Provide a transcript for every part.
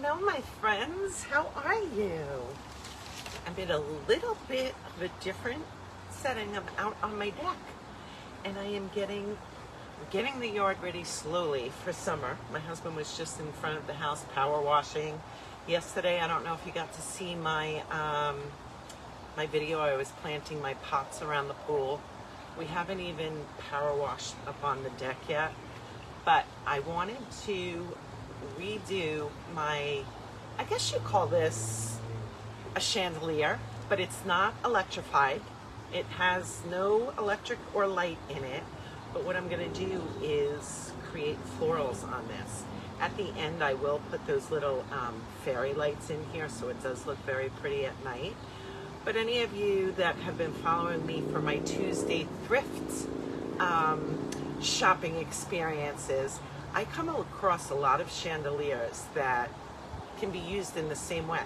Hello, my friends. How are you? I'm in a little bit of a different setting. I'm out on my deck, and I am getting the yard ready slowly for summer. My husband was just in front of the house power washing yesterday. I don't know if you got to see my my video. I was planting my pots around the pool. We haven't even power washed up on the deck yet, but I wanted to redo my, I guess you call this a chandelier, but it's not electrified. It has no electric or light in it, but what I'm going to do is create florals on this. At the end, I will put those little fairy lights in here, so it does look very pretty at night. But any of you that have been following me for my Tuesday thrift shopping experiences, I come across a lot of chandeliers that can be used in the same way.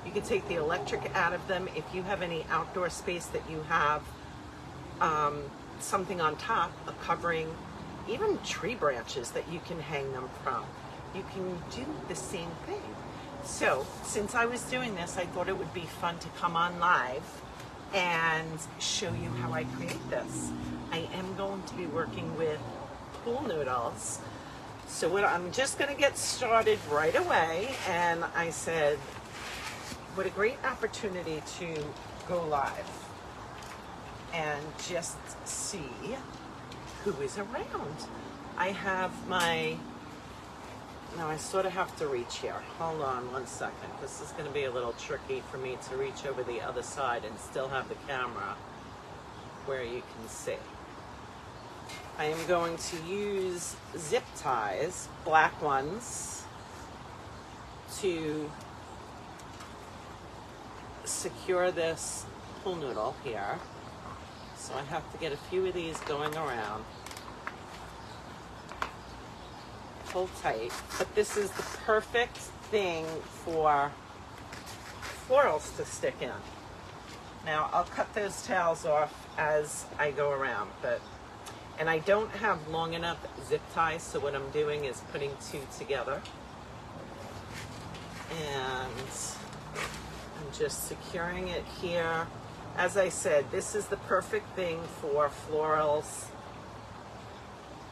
You can take the electric out of them. If you have any outdoor space that you have something on top, a covering, even tree branches that you can hang them from, you can do the same thing. So since I was doing this, I thought it would be fun to come on live and show you how I create this. I am going to be working with pool noodles. So I'm just going to get started right away, and I said, what a great opportunity to go live and just see who is around. I have my, now I sort of have to reach here. Hold on one second. This is going to be a little tricky for me to reach over the other side and still have the camera where you can see. I am going to use zip ties, black ones, to secure this pool noodle here. So I have to get a few of these going around. Pull tight, but this is the perfect thing for florals to stick in. Now I'll cut those tails off as I go around, and I don't have long enough zip ties, so what I'm doing is putting two together. And I'm just securing it here. As I said, this is the perfect thing for florals,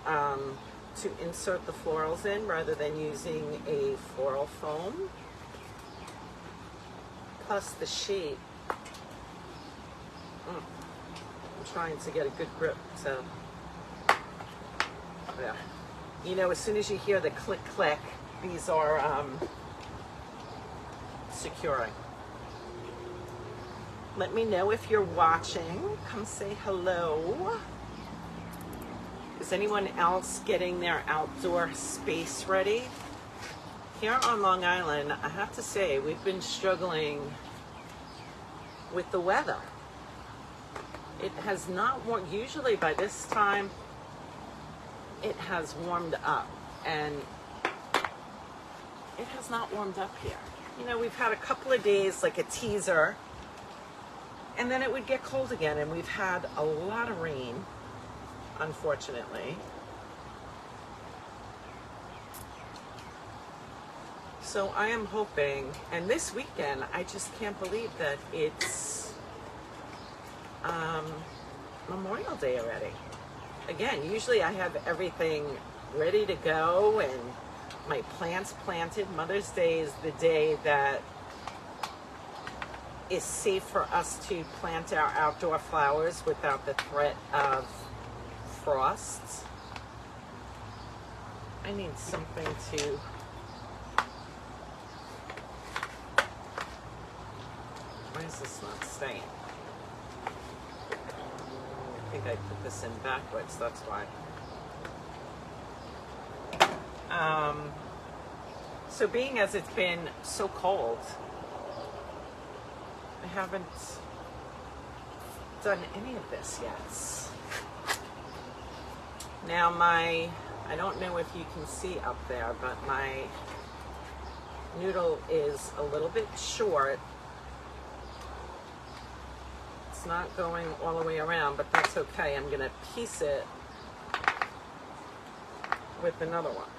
to insert the florals in rather than using a floral foam. Plus the shape. I'm trying to get a good grip, so yeah. You know, as soon as you hear the click click, these are securing. Let me know if you're watching. Come say hello. Is anyone else getting their outdoor space ready? Here on Long Island, I have to say, we've been struggling with the weather. It has not warmed, usually by this time, it has warmed up, and it has not warmed up here. You know, we've had a couple of days, like a teaser, and then it would get cold again, and we've had a lot of rain, unfortunately. So I am hoping, and this weekend, I just can't believe that it's Memorial Day already. Again, usually I have everything ready to go and my plants planted. Mother's Day is the day that is safe for us to plant our outdoor flowers without the threat of frost. I need something to, why is this not staying? I think I put this in backwards, that's why. So being as it's been so cold, I haven't done any of this yet. Now I don't know if you can see up there, but my noodle is a little bit short. It's not going all the way around, but that's okay. I'm going to piece it with another one.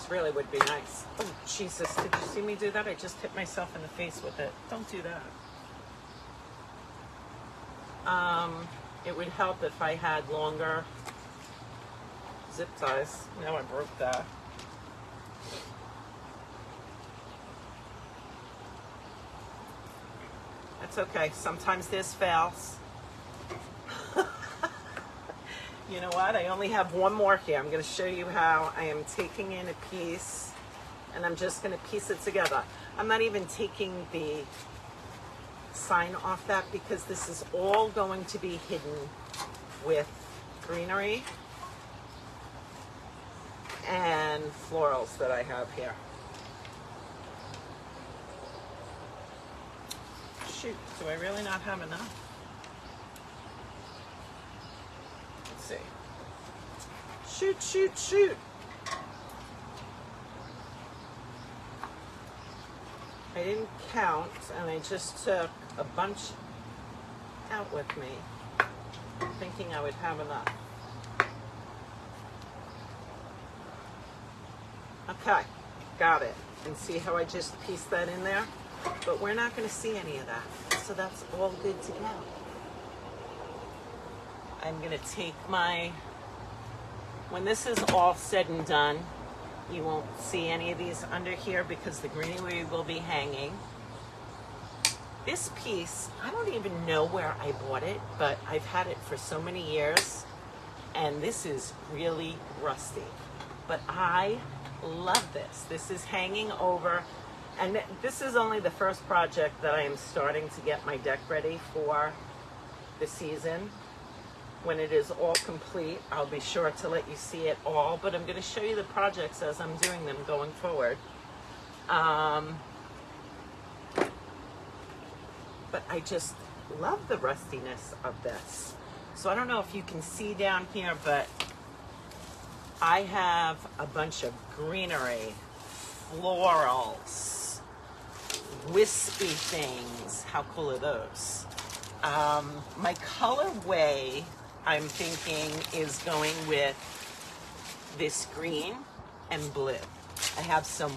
This really would be nice. Oh, Jesus, did you see me do that? I just hit myself in the face with it. Don't do that. It would help if I had longer zip ties. Now I broke that. That's okay. Sometimes there's fails. You know what? I only have one more here. I'm going to show you how I am taking in a piece and I'm just going to piece it together. I'm not even taking the sign off that because this is all going to be hidden with greenery and florals that I have here. Shoot, do I really not have enough? Let's see. Shoot, shoot, shoot. I didn't count and I just took a bunch out with me, thinking I would have enough. Okay, got it. And see how I just pieced that in there? But we're not going to see any of that, so that's all good to go. I'm going to take my, when this is all said and done, you won't see any of these under here because the greenery will be hanging. This piece, I don't even know where I bought it, but I've had it for so many years, and this is really rusty. But I love this. This is hanging over, and this is only the first project that I am starting to get my deck ready for the season. When it is all complete, I'll be sure to let you see it all, but I'm going to show you the projects as I'm doing them going forward. But I just love the rustiness of this. So I don't know if you can see down here, but I have a bunch of greenery, florals, wispy things. How cool are those? My colorway, I'm thinking, is going with this green and blue. I have some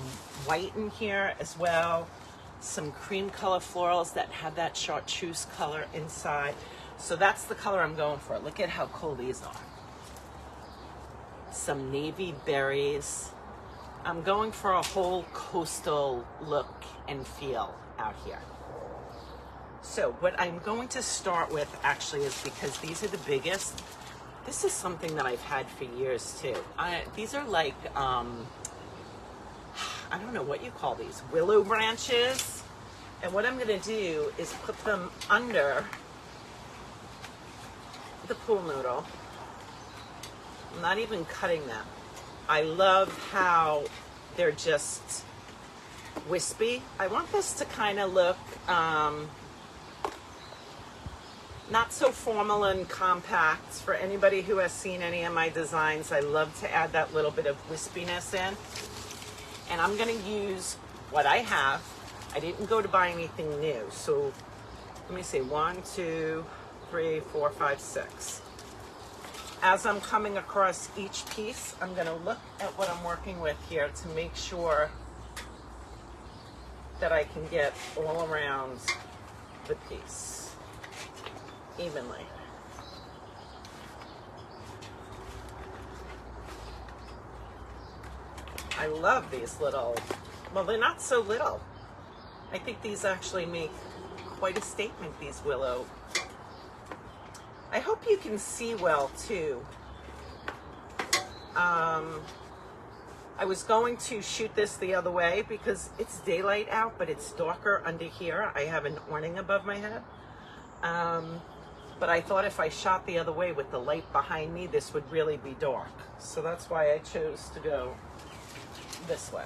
white in here as well, some cream color florals that have that chartreuse color inside. So that's the color I'm going for. Look at how cool these are. Some navy berries. I'm going for a whole coastal look and feel out here. So what I'm going to start with actually is, because these are the biggest, this is something that I've had for years too. These are like, I don't know what you call these, willow branches. And what I'm going to do is put them under the pool noodle. I'm not even cutting them. I love how they're just wispy. I want this to kind of look not so formal and compact. For anybody who has seen any of my designs, I love to add that little bit of wispiness in. And I'm going to use what I have. I didn't go to buy anything new. So let me see, 1, 2, 3, 4, 5, 6. As I'm coming across each piece, I'm going to look at what I'm working with here to make sure that I can get all around the piece evenly. I love these little, well, they're not so little. I think these actually make quite a statement, these willow. I hope you can see well too. I was going to shoot this the other way because it's daylight out, but it's darker under here. I have an awning above my head. But I thought if I shot the other way with the light behind me, this would really be dark. So that's why I chose to go this way.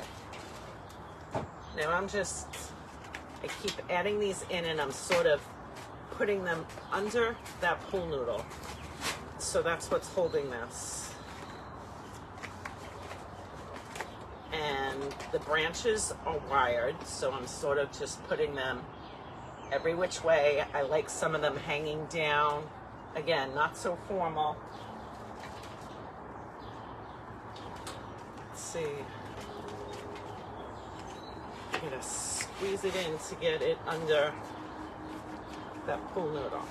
Now I keep adding these in, and I'm sort of putting them under that pool noodle. So that's what's holding this. And the branches are wired, so I'm sort of just putting them every which way. I like some of them hanging down. Again, not so formal. Let's see. gotta squeeze it in to get it under that pool noodle.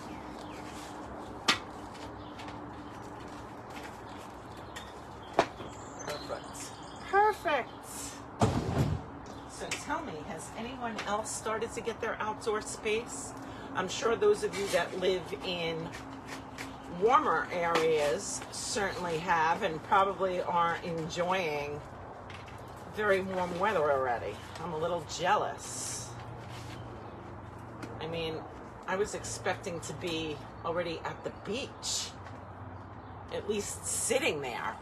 Perfect. So tell me, has anyone else started to get their outdoor space? I'm sure those of you that live in warmer areas certainly have and probably are enjoying very warm weather already. I'm a little jealous. I mean, I was expecting to be already at the beach, at least sitting there.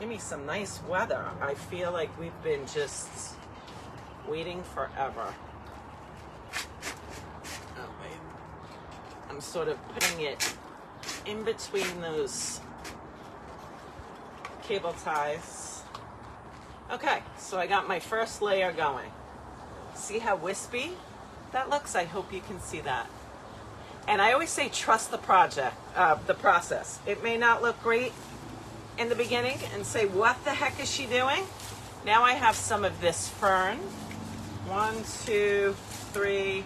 Give me some nice weather. I feel like we've been just waiting forever. Oh, wait. I'm sort of putting it in between those cable ties. Okay, so I got my first layer going. See how wispy that looks? I hope you can see that. And I always say trust the process. It may not look great in the beginning and say, what the heck is she doing? Now I have some of this fern. 1, 2, 3,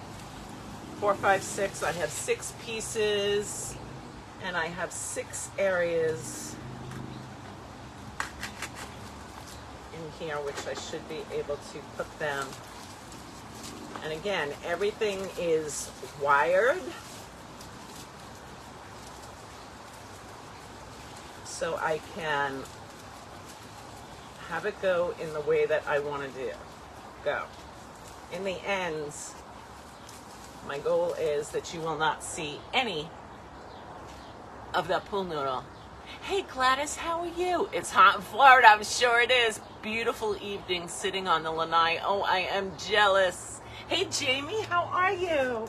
4, 5, 6. I have 6 pieces and I have 6 areas in here which I should be able to put them. And again, everything is wired, so I can have it go in the way that I want to go. In the ends, my goal is that you will not see any of that pool noodle. Hey Gladys, how are you? It's hot in Florida, I'm sure it is. Beautiful evening sitting on the lanai. Oh, I am jealous. Hey Jamie, how are you?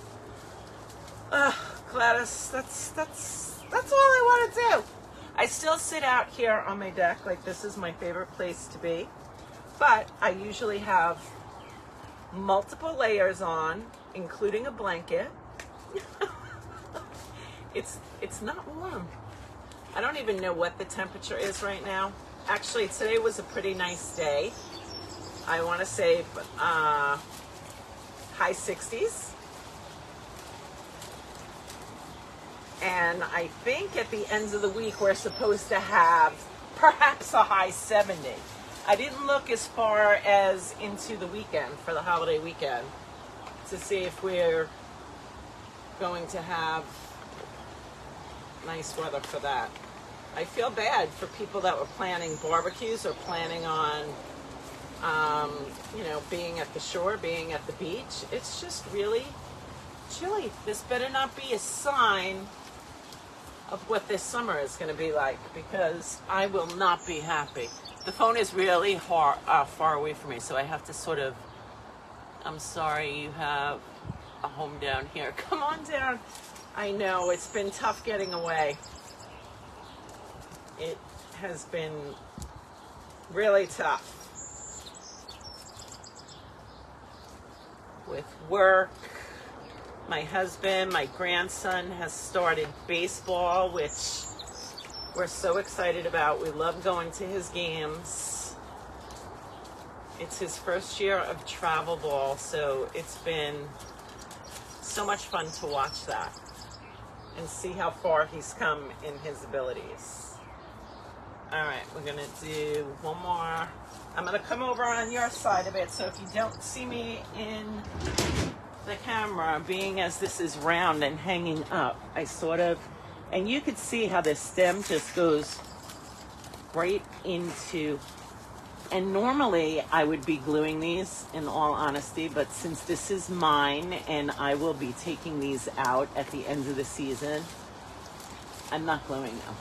Gladys, that's all I want to do. I still sit out here on my deck, like this is my favorite place to be, but I usually have multiple layers on, including a blanket. It's not warm. I don't even know what the temperature is right now. Actually, today was a pretty nice day. I want to say high 60s. And I think at the ends of the week, we're supposed to have perhaps a high 70. I didn't look as far as into the weekend, for the holiday weekend, to see if we're going to have nice weather for that. I feel bad for people that were planning barbecues or planning on, being at the shore, being at the beach. It's just really chilly. This better not be a sign of what this summer is going to be like, because I will not be happy. The phone is really far away from me, so I have to sort of, I'm sorry, you have a home down here. Come on down. I know, it's been tough getting away. It has been really tough with work. My husband, my grandson has started baseball, which we're so excited about. We love going to his games. It's his first year of travel ball, so it's been so much fun to watch that and see how far he's come in his abilities. All right, we're gonna do one more. I'm gonna come over on your side of it, so if you don't see me in the camera, being as this is round and hanging up, I sort of, and you could see how this stem just goes right into, and normally I would be gluing these, in all honesty, but since this is mine and I will be taking these out at the end of the season, I'm not gluing them.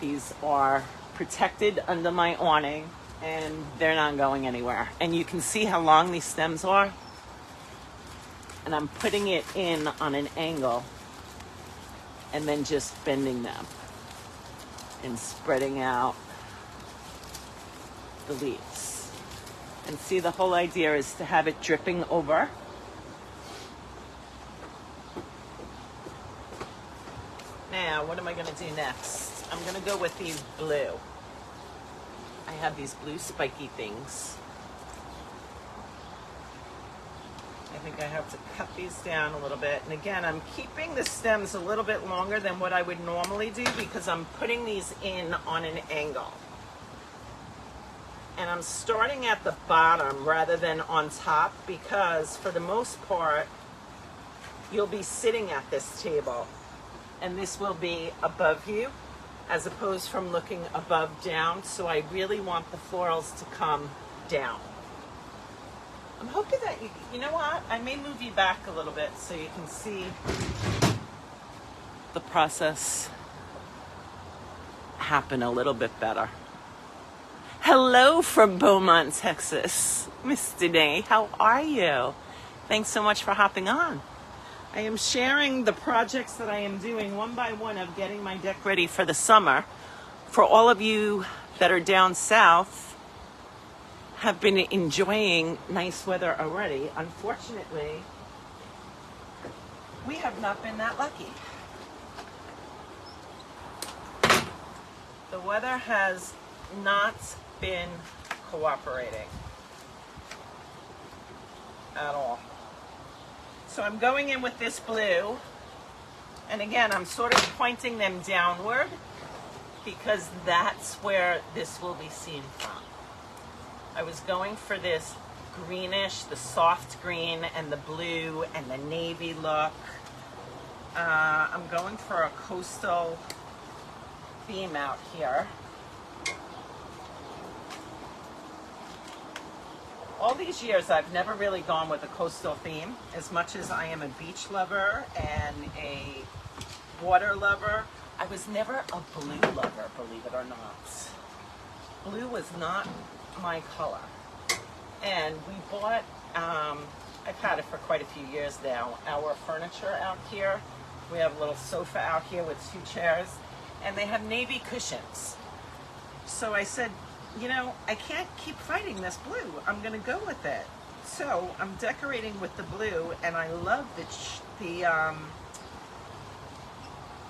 These are protected under my awning and they're not going anywhere. And you can see how long these stems are. And I'm putting it in on an angle and then just bending them and spreading out the leaves. And see, the whole idea is to have it dripping over. Now, what am I going to do next? I'm going to go with the blue. I have these blue spiky things. I think I have to cut these down a little bit. And again, I'm keeping the stems a little bit longer than what I would normally do because I'm putting these in on an angle. And I'm starting at the bottom rather than on top because for the most part, you'll be sitting at this table and this will be above you as opposed from looking above down. So I really want the florals to come down. I'm hoping that you know what? I may move you back a little bit so you can see the process happen a little bit better. Hello from Beaumont, Texas. Miss Danae, how are you? Thanks so much for hopping on. I am sharing the projects that I am doing one by one of getting my deck ready for the summer. For all of you that are down south, have been enjoying nice weather already. Unfortunately, we have not been that lucky. The weather has not been cooperating at all. So I'm going in with this blue, and again, I'm sort of pointing them downward because that's where this will be seen from. I was going for this greenish, the soft green and the blue and the navy look. I'm going for a coastal theme out here. All these years I've never really gone with a coastal theme as much as I am a beach lover and a water lover. I was never a blue lover, believe it or not. Blue was not my color. And we bought, I've had it for quite a few years now, our furniture out here. We have a little sofa out here with 2 chairs, and they have navy cushions. So I said, you know, I can't keep fighting this blue. I'm gonna go with it. So I'm decorating with the blue, and I love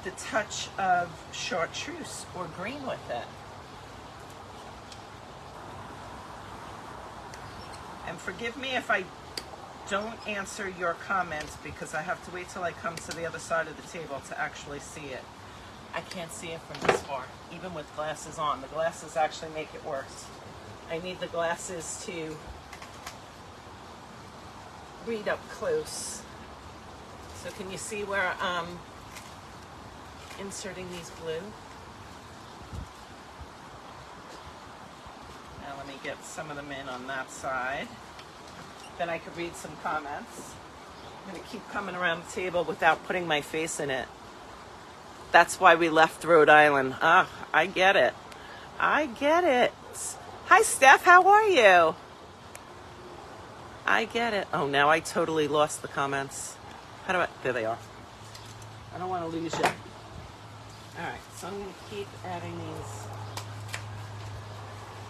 the touch of chartreuse or green with it. And forgive me if I don't answer your comments because I have to wait till I come to the other side of the table to actually see it. I can't see it from this far, even with glasses on. The glasses actually make it worse. I need the glasses to read up close. So can you see where I'm inserting these blue? Now let me get some of them in on that side. Then I could read some comments. I'm going to keep coming around the table without putting my face in it. That's why we left Rhode Island. Ah, I get it. I get it. Hi, Steph. How are you? I get it. Oh, now I totally lost the comments. How do I? There they are. I don't want to lose you. All right, so I'm going to keep adding these.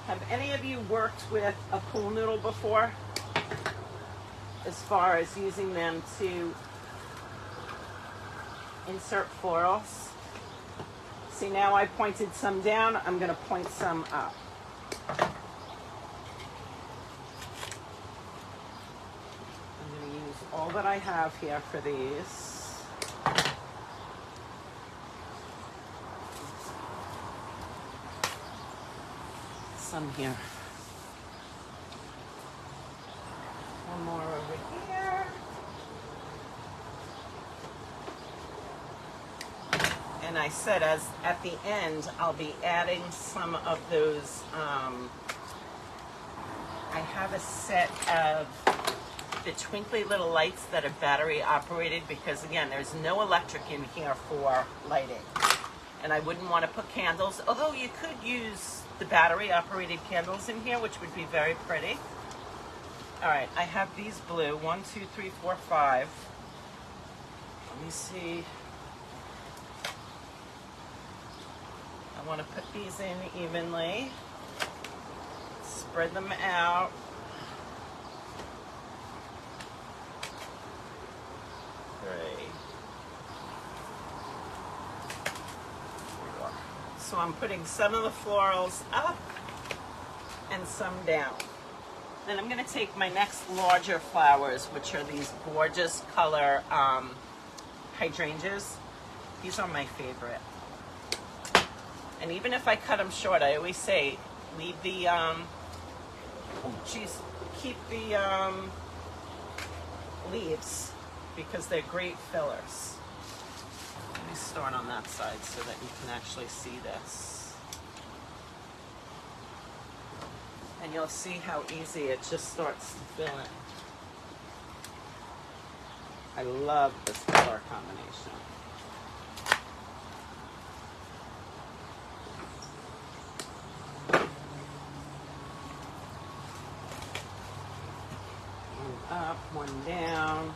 Have any of you worked with a pool noodle before? As far as using them to insert florals? See, now I pointed some down. I'm going to point some up. I'm going to use all that I have here for these. Some here. One more over here. And I said as at the end, I'll be adding some of those. I have a set of the twinkly little lights that are battery operated because again, there's no electric in here for lighting. And I wouldn't want to put candles, although you could use the battery operated candles in here, which would be very pretty. All right, I have these blue, 1, 2, 3, 4, 5. Let me see. I want to put these in evenly. Spread them out. Three. So I'm putting some of the florals up and some down. Then I'm going to take my next larger flowers, which are these gorgeous color hydrangeas. These are my favorite. And even if I cut them short, I always say leave the, keep the leaves, because they're great fillers. Let me start on that side so that you can actually see this. And you'll see how easy it just starts to fill in. I love this color combination. One up, one down.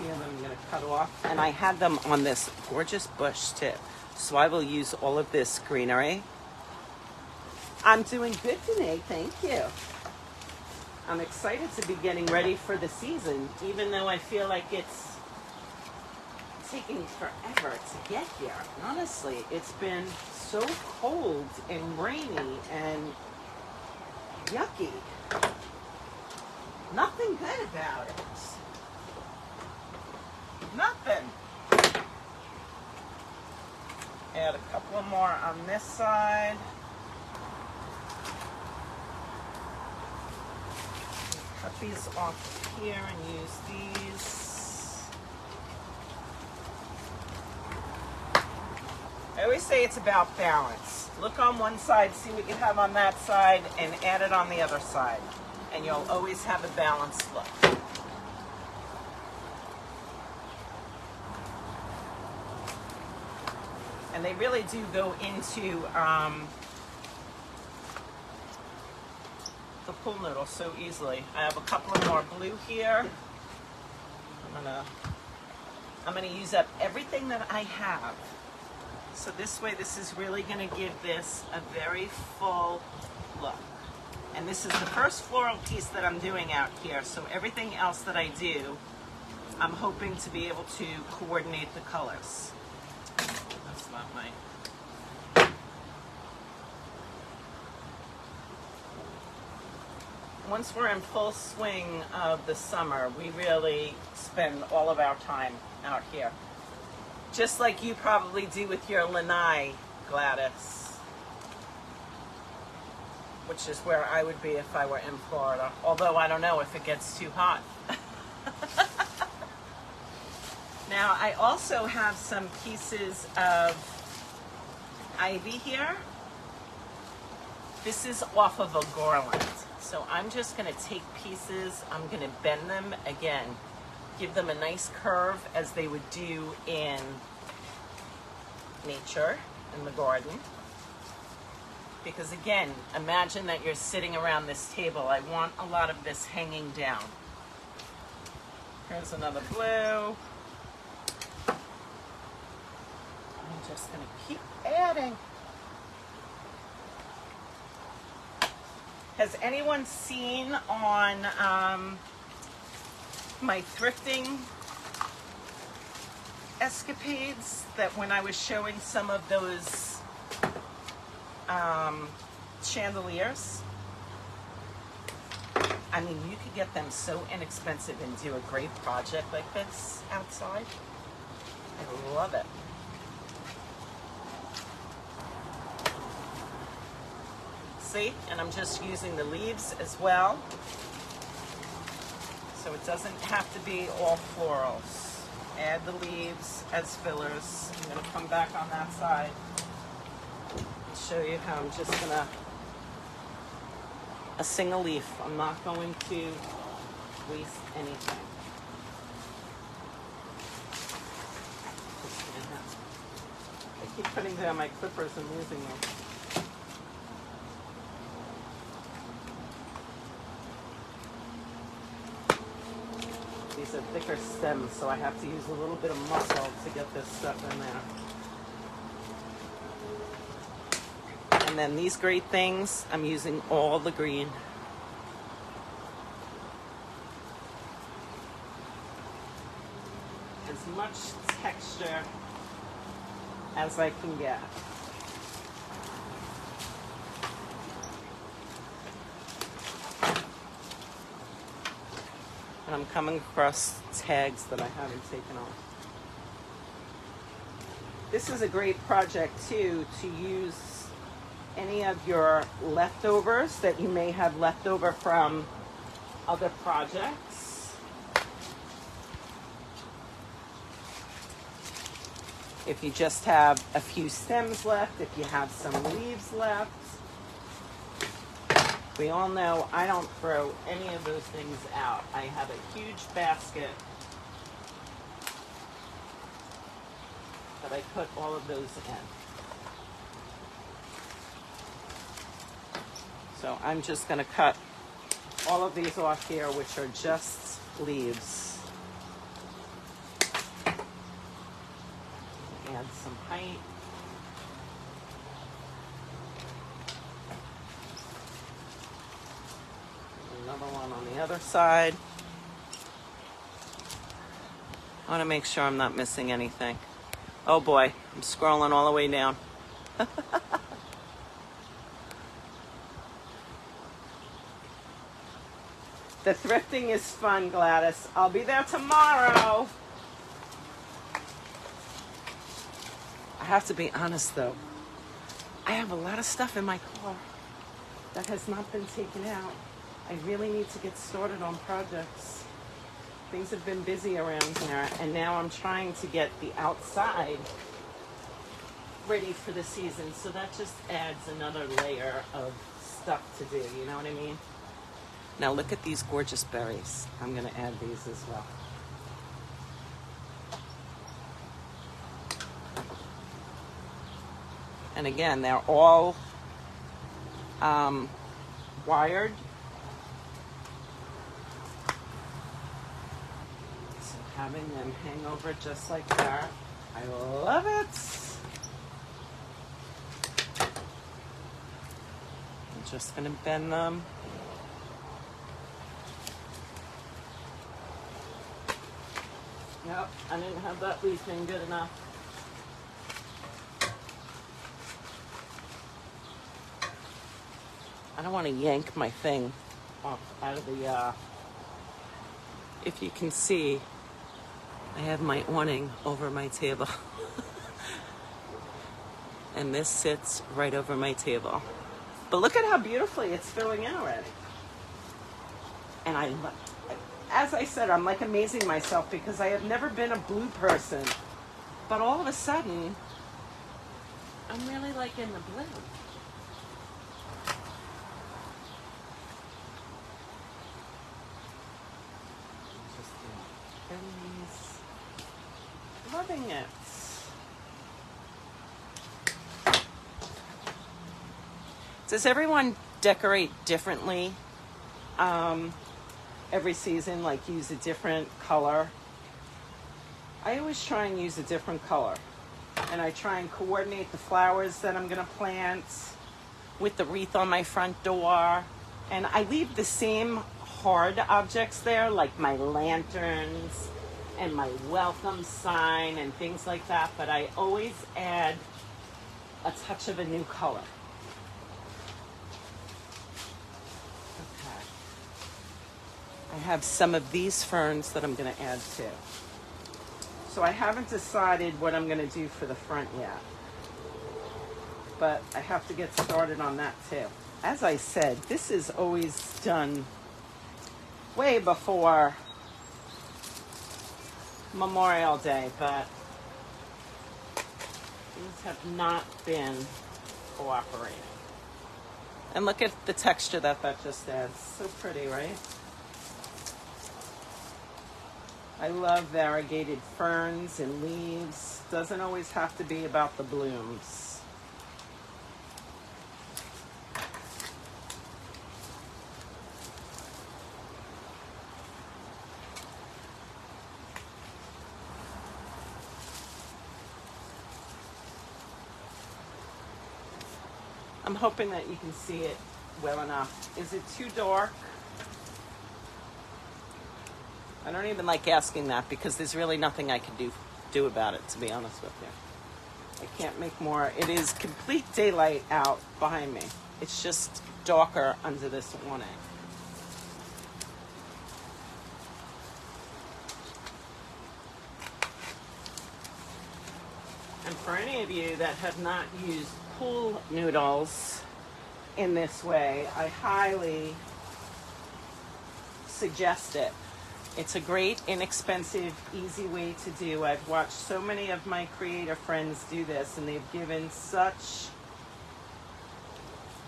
Here that I'm going to cut off, and I had them on this gorgeous bush tip, so I will use all of this greenery. I'm doing good today, thank you. I'm excited to be getting ready for the season, even though I feel like it's taking forever to get here. Honestly, it's been so cold and rainy and yucky. Nothing good about it. Nothing. Add a couple more on this side. Cut these off here and use these. I always say it's about balance. Look on one side, see what you have on that side, and add it on the other side. And you'll always have a balanced look. And they really do go into the pool noodle so easily. I have a couple of more blue here. I'm gonna use up everything that I have. So this way, this is really gonna give this a very full look. And this is the first floral piece that I'm doing out here. So everything else that I do, I'm hoping to be able to coordinate the colors. That's not my... Once we're in full swing of the summer, we really spend all of our time out here. Just like you probably do with your lanai, Gladys. Which is where I would be if I were in Florida. Although I don't know if it gets too hot. Now, I also have some pieces of ivy here. This is off of a garland. So I'm just gonna take pieces, I'm gonna bend them again, give them a nice curve as they would do in nature, in the garden. Because again, imagine that you're sitting around this table. I want a lot of this hanging down. Here's another blue. I'm just gonna keep adding. Has anyone seen on my thrifting escapades that when I was showing some of those chandeliers? I mean, you could get them so inexpensive and do a great project like this outside. I love it. See? And I'm just using the leaves as well. So it doesn't have to be all florals. Add the leaves as fillers. I'm going to come back on that side and show you how I'm just going to, a single leaf. I'm not going to waste anything. I keep putting down my clippers and losing them. These are thicker stems, so I have to use a little bit of muscle to get this stuff in there. And then these great things, I'm using all the green. as much texture as I can get. And I'm coming across tags that I haven't taken off. This is a great project too, to use any of your leftovers that you may have left over from other projects. If you just have a few stems left, if you have some leaves left. We all know I don't throw any of those things out. I have a huge basket that I put all of those in. So I'm just going to cut all of these off here, which are just leaves. Add some height. Another one on the other side. I want to make sure I'm not missing anything. Oh boy, I'm scrolling all the way down. The thrifting is fun, Gladys. I'll be there tomorrow. I have to be honest though. I have a lot of stuff in my car that has not been taken out. I really need to get started on projects. Things have been busy around here, and now I'm trying to get the outside ready for the season. So that just adds another layer of stuff to do, you know what I mean? Now look at these gorgeous berries. I'm going to add these as well. And again, they're all wired. So having them hang over just like that, I love it. I'm just going to bend them. Yep, I didn't have that leaf in good enough. I don't want to yank my thing off out of the, if you can see, I have my awning over my table. And this sits right over my table. But look at how beautifully it's filling in already. And as I said, I'm like amazing myself because I have never been a blue person. But all of a sudden, I'm really like in the blue. Loving it. Does everyone decorate differently every season, like use a different color? I always try and use a different color. And I try and coordinate the flowers that I'm going to plant with the wreath on my front door. And I leave the same hard objects there, like my lanterns and my welcome sign and things like that, but I always add a touch of a new color. Okay. I have some of these ferns that I'm going to add too. So I haven't decided what I'm going to do for the front yet, but I have to get started on that too. As I said, this is always done way before Memorial Day, but these have not been cooperating. And look at the texture that just adds. So pretty, right? I love variegated ferns and leaves. Doesn't always have to be about the blooms. I'm hoping that you can see it well enough. Is it too dark? I don't even like asking that because there's really nothing I can do about it, to be honest with you. I can't make more. It is complete daylight out behind me. It's just darker under this awning. And for any of you that have not used pool noodles in this way, I highly suggest it. It's a great, inexpensive, easy way to do. I've watched so many of my creator friends do this, and they've given such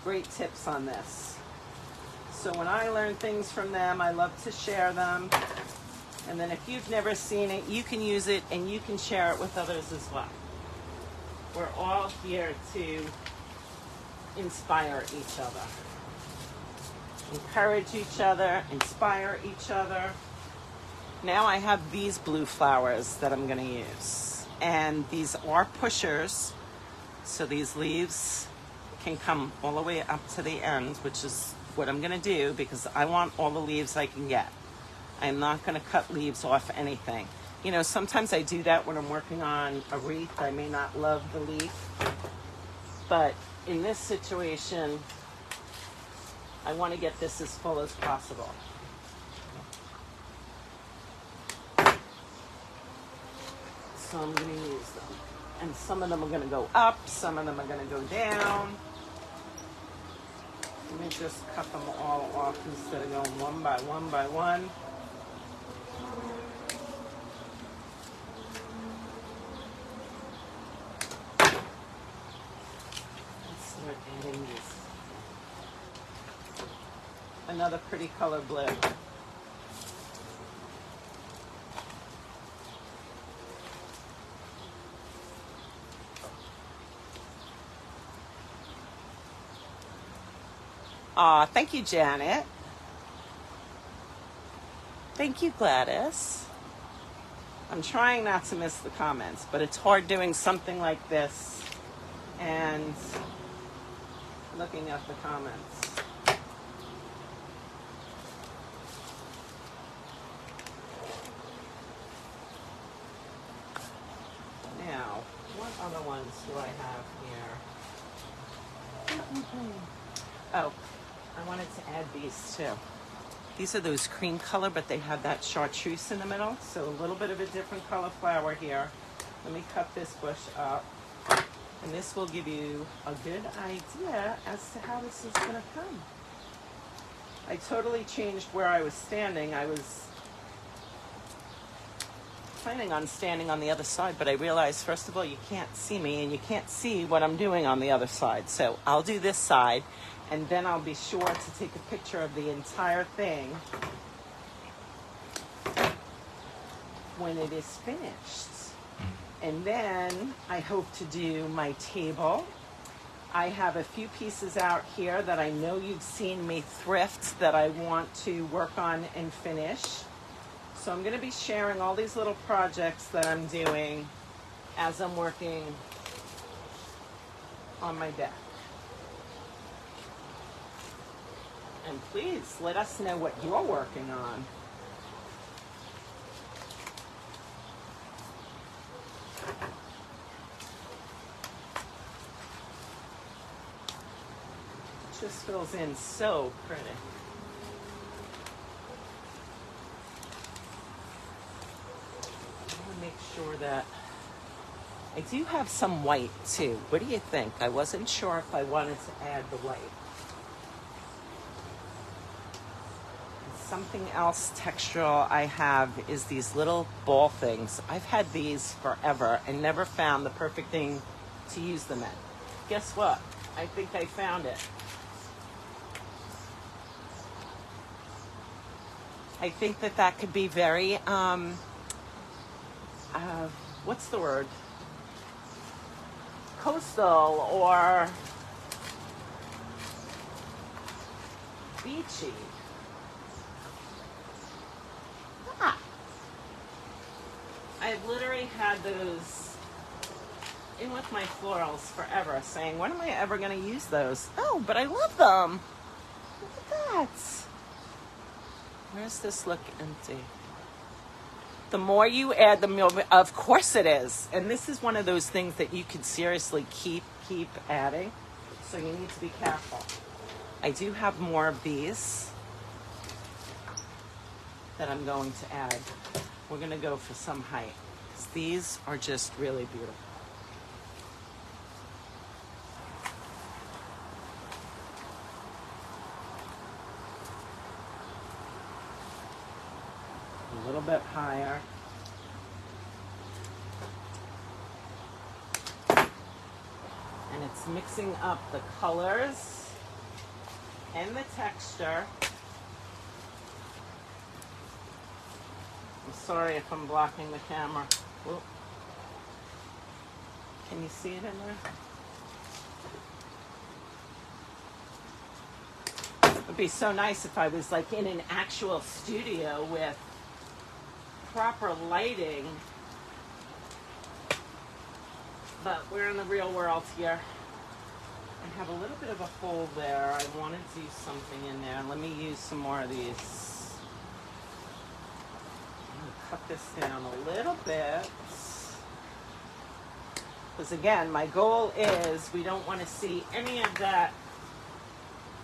great tips on this. So when I learn things from them, I love to share them. And then if you've never seen it, you can use it and you can share it with others as well. We're all here to inspire each other. Encourage each other, inspire each other. Now I have these blue flowers that I'm going to use. And these are pushers. So these leaves can come all the way up to the end, which is what I'm going to do because I want all the leaves I can get. I'm not going to cut leaves off anything. You know, sometimes I do that when I'm working on a wreath. I may not love the leaf. But in this situation, I want to get this as full as possible. So I'm going to use them. And some of them are going to go up, some of them are going to go down. Let me just cut them all off instead of going one by one by one. Let's start adding this. Another pretty color blue. Thank you, Janet. Thank you, Gladys. I'm trying not to miss the comments, but it's hard doing something like this and looking at the comments. Now, what other ones do I have here? Oh, I wanted to add these too. These are those cream color, but they have that chartreuse in the middle. So a little bit of a different color flower here. Let me cut this bush up. And this will give you a good idea as to how this is going to come. I totally changed where I was standing. I was planning on standing on the other side, but I realized, first of all, you can't see me and you can't see what I'm doing on the other side. So I'll do this side. And then I'll be sure to take a picture of the entire thing when it is finished. And then I hope to do my table. I have a few pieces out here that I know you've seen me thrift that I want to work on and finish. So I'm going to be sharing all these little projects that I'm doing as I'm working on my deck. And please let us know what you're working on. It just fills in so pretty. I want to make sure that I do have some white too. What do you think? I wasn't sure if I wanted to add the white. Something else textural I have is these little ball things. I've had these forever and never found the perfect thing to use them in. Guess what? I think I found it. I think that could be very, what's the word? Coastal or beachy. I've literally had those in with my florals forever, saying, when am I ever going to use those? Oh, but I love them. Look at that. Where's this look empty? The more you add, the more, of course it is. And this is one of those things that you could seriously keep adding. So you need to be careful. I do have more of these that I'm going to add. We're going to go for some height, because these are just really beautiful. A little bit higher. And it's mixing up the colors and the texture. I'm sorry if I'm blocking the camera. Whoop. Can you see it in there? It would be so nice if I was like in an actual studio with proper lighting. But we're in the real world here. I have a little bit of a hole there. I want to do something in there. Let me use some more of these. I'm going to cut this down a little bit. Because again, my goal is we don't want to see any of that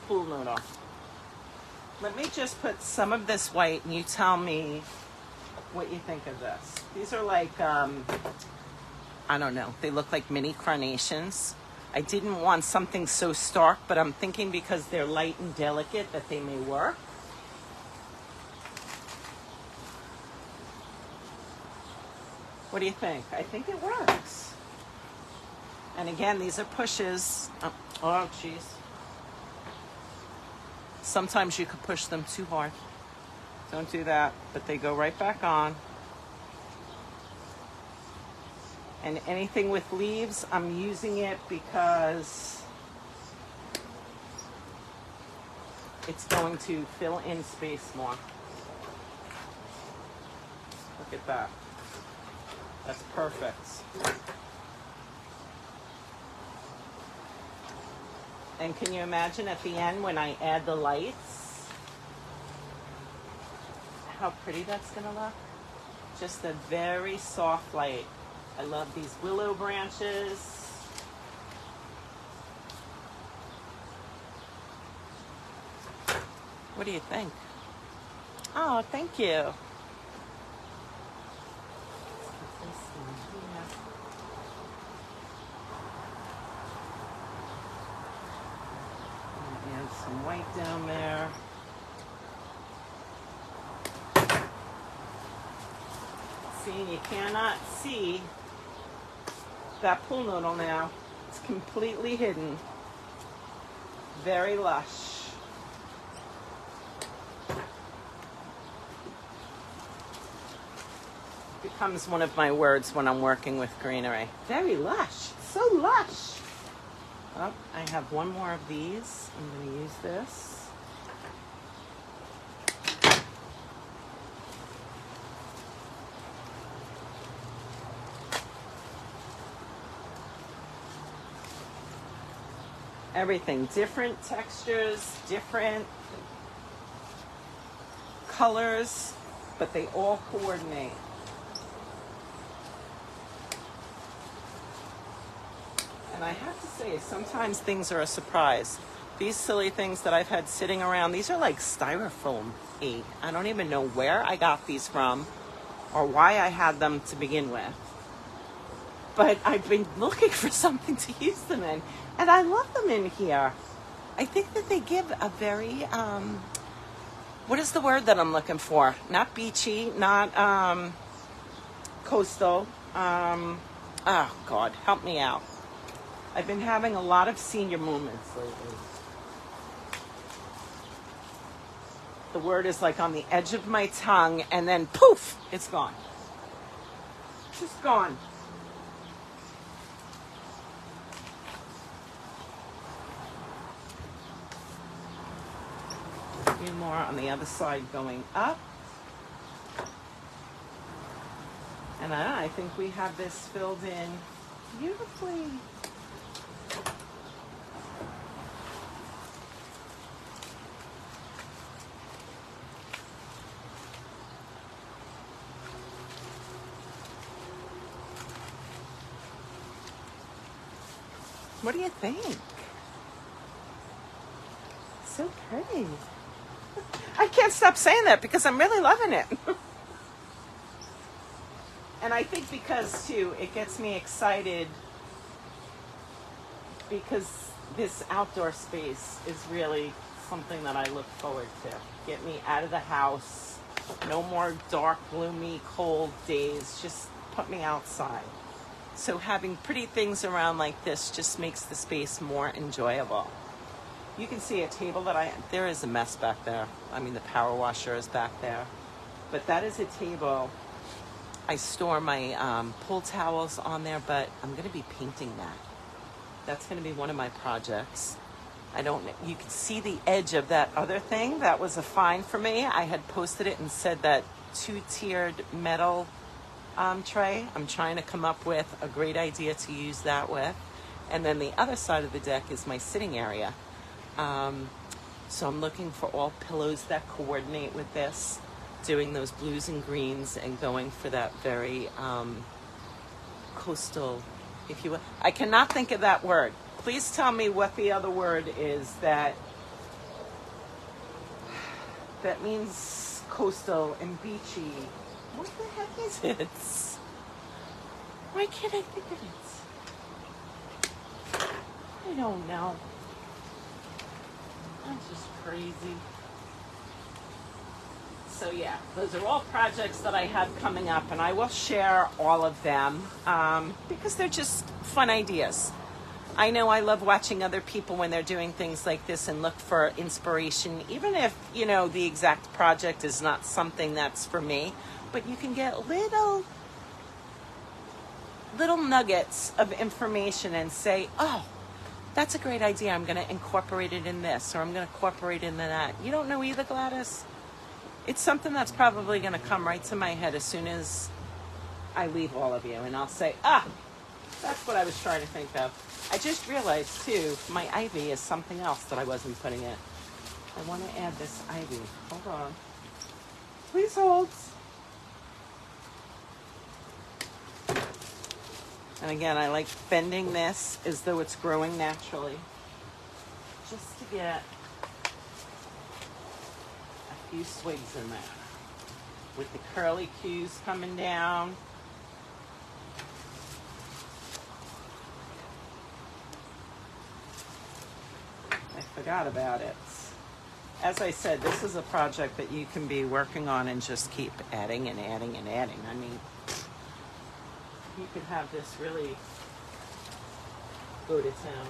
pool noodle. Let me just put some of this white and you tell me what you think of this. These are like, I don't know, they look like mini carnations. I didn't want something so stark, but I'm thinking because they're light and delicate that they may work. What do you think? I think it works. And again, these are pushes. Oh, geez. Sometimes you could push them too hard. Don't do that, but they go right back on. And anything with leaves, I'm using it because it's going to fill in space more. Look at that. That's perfect. And can you imagine at the end when I add the lights, how pretty that's gonna look? Just a very soft light. I love these willow branches. What do you think? Oh, thank you. Add some white down there. See, you cannot see that pool noodle now. It's completely hidden. Very lush. Becomes one of my words when I'm working with greenery. Very lush. So lush. Oh, I have one more of these. I'm going to use this. Everything, different textures, different colors, but they all coordinate. And I have to say, sometimes things are a surprise. These silly things that I've had sitting around, these are like styrofoam-y. I don't even know where I got these from or why I had them to begin with. But I've been looking for something to use them in. And I love them in here. I think that they give a very, what is the word that I'm looking for? Not beachy, not coastal. Oh, God, help me out. I've been having a lot of senior moments lately. The word is like on the edge of my tongue, and then poof, it's gone. Just gone. A few more on the other side going up. And I think we have this filled in beautifully. What do you think? So pretty. I can't stop saying that because I'm really loving it. And I think because, too, it gets me excited because this outdoor space is really something that I look forward to. Get me out of the house. No more dark, gloomy, cold days. Just put me outside. So having pretty things around like this just makes the space more enjoyable. You can see a table that there is a mess back there. I mean, the power washer is back there. But that is a table. I store my pull towels on there, but I'm going to be painting that. That's going to be one of my projects. You can see the edge of that other thing. That was a find for me. I had posted it and said that 2-tiered metal tray. I'm trying to come up with a great idea to use that with. And then the other side of the deck is my sitting area. So I'm looking for all pillows that coordinate with this, doing those blues and greens and going for that very coastal, if you will. I cannot think of that word. Please tell me what the other word is that means coastal and beachy. What the heck is it? Why can't I think of it? I don't know. I'm just crazy. So yeah, those are all projects that I have coming up, and I will share all of them because they're just fun ideas. I know I love watching other people when they're doing things like this and look for inspiration, even if, the exact project is not something that's for me, but you can get little nuggets of information and say, oh, that's a great idea. I'm going to incorporate it in this, or I'm going to incorporate it in that. You don't know either, Gladys? It's something that's probably going to come right to my head as soon as I leave all of you. And I'll say, that's what I was trying to think of. I just realized, too, my ivy is something else that I wasn't putting in. I want to add this ivy. Hold on. Please hold. And again, I like bending this as though it's growing naturally. Just to get a few swigs in there. With the curly cues coming down. I forgot about it. As I said, this is a project that you can be working on and just keep adding and adding and adding. I mean, you could have this really go to town.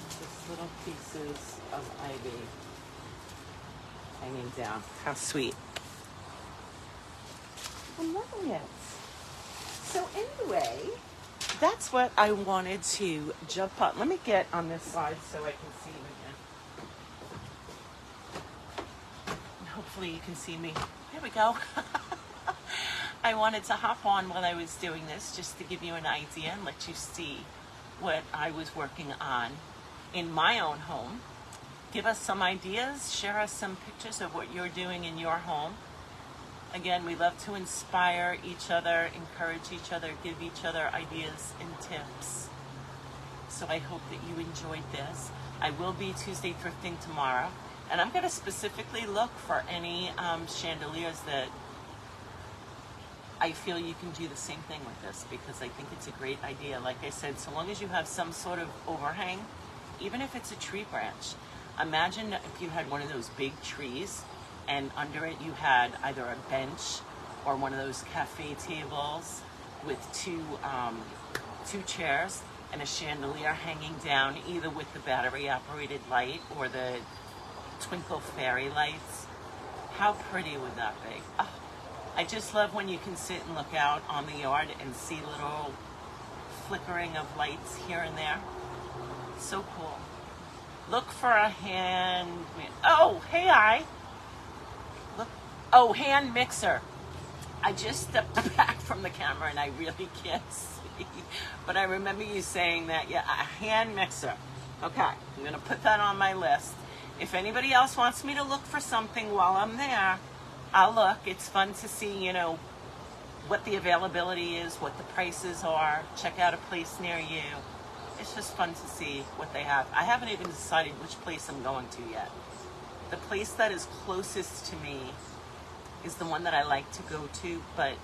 Just little pieces of ivy hanging down. How sweet. I'm loving it. So anyway, that's what I wanted to jump on. Let me get on this side so I can see you again. Hopefully you can see me. There we go. I wanted to hop on while I was doing this just to give you an idea and let you see what I was working on in my own home. Give us some ideas, share us some pictures of what you're doing in your home. Again, we love to inspire each other, encourage each other, give each other ideas and tips. So I hope that you enjoyed this. I will be Tuesday thrifting tomorrow, and I'm going to specifically look for any chandeliers that I feel you can do the same thing with this, because I think it's a great idea. Like I said, so long as you have some sort of overhang, even if it's a tree branch. Imagine if you had one of those big trees and under it you had either a bench or one of those cafe tables with two chairs and a chandelier hanging down, either with the battery operated light or the twinkle fairy lights. How pretty would that be? Oh, I just love when you can sit and look out on the yard and see little flickering of lights here and there. So cool. Look for a hand. Oh, hey, look. Oh, hand mixer. I just stepped back from the camera and I really can't see. But I remember you saying that. Yeah, a hand mixer. Okay, I'm going to put that on my list. If anybody else wants me to look for something while I'm there, I'll look. It's fun to see, you know, what the availability is, what the prices are. Check out a place near you. It's just fun to see what they have. I haven't even decided which place I'm going to yet. The place that is closest to me is the one that I like to go to, but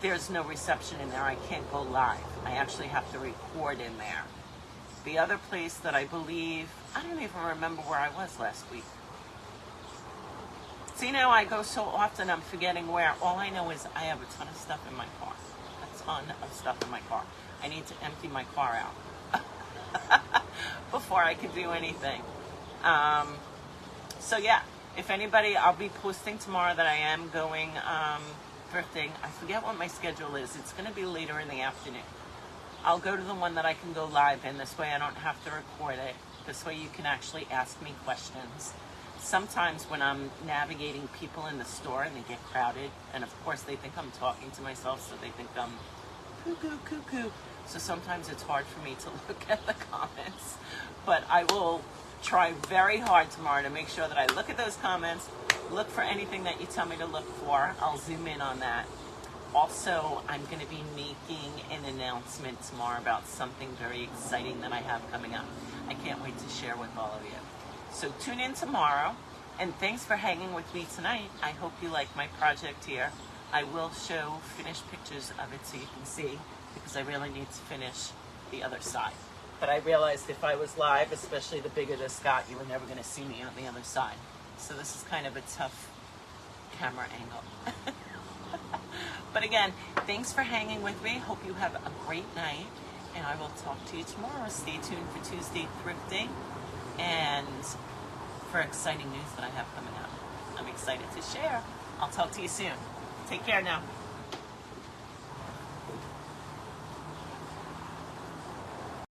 there's no reception in there. I can't go live. I actually have to record in there. The other place that I believe, I don't even remember where I was last week. See, now I go so often I'm forgetting where. All I know is I have a ton of stuff in my car. A ton of stuff in my car. I need to empty my car out before I can do anything. So yeah, if anybody, I'll be posting tomorrow that I am going thrifting. I forget what my schedule is. It's going to be later in the afternoon. I'll go to the one that I can go live in. This way I don't have to record it. This way you can actually ask me questions. Sometimes when I'm navigating people in the store and they get crowded, and of course they think I'm talking to myself, so they think I'm cuckoo. So sometimes it's hard for me to look at the comments. But I will try very hard tomorrow to make sure that I look at those comments, look for anything that you tell me to look for. I'll zoom in on that. Also, I'm going to be making an announcement tomorrow about something very exciting that I have coming up. I can't wait to share with all of you. So tune in tomorrow, and thanks for hanging with me tonight. I hope you like my project here. I will show finished pictures of it so you can see, because I really need to finish the other side. But I realized if I was live, especially the bigger this got, you were never going to see me on the other side. So this is kind of a tough camera angle. But again, thanks for hanging with me. Hope you have a great night, and I will talk to you tomorrow. Stay tuned for Tuesday thrifting and for exciting news that I have coming up. I'm excited to share. I'll talk to you soon. Take care now.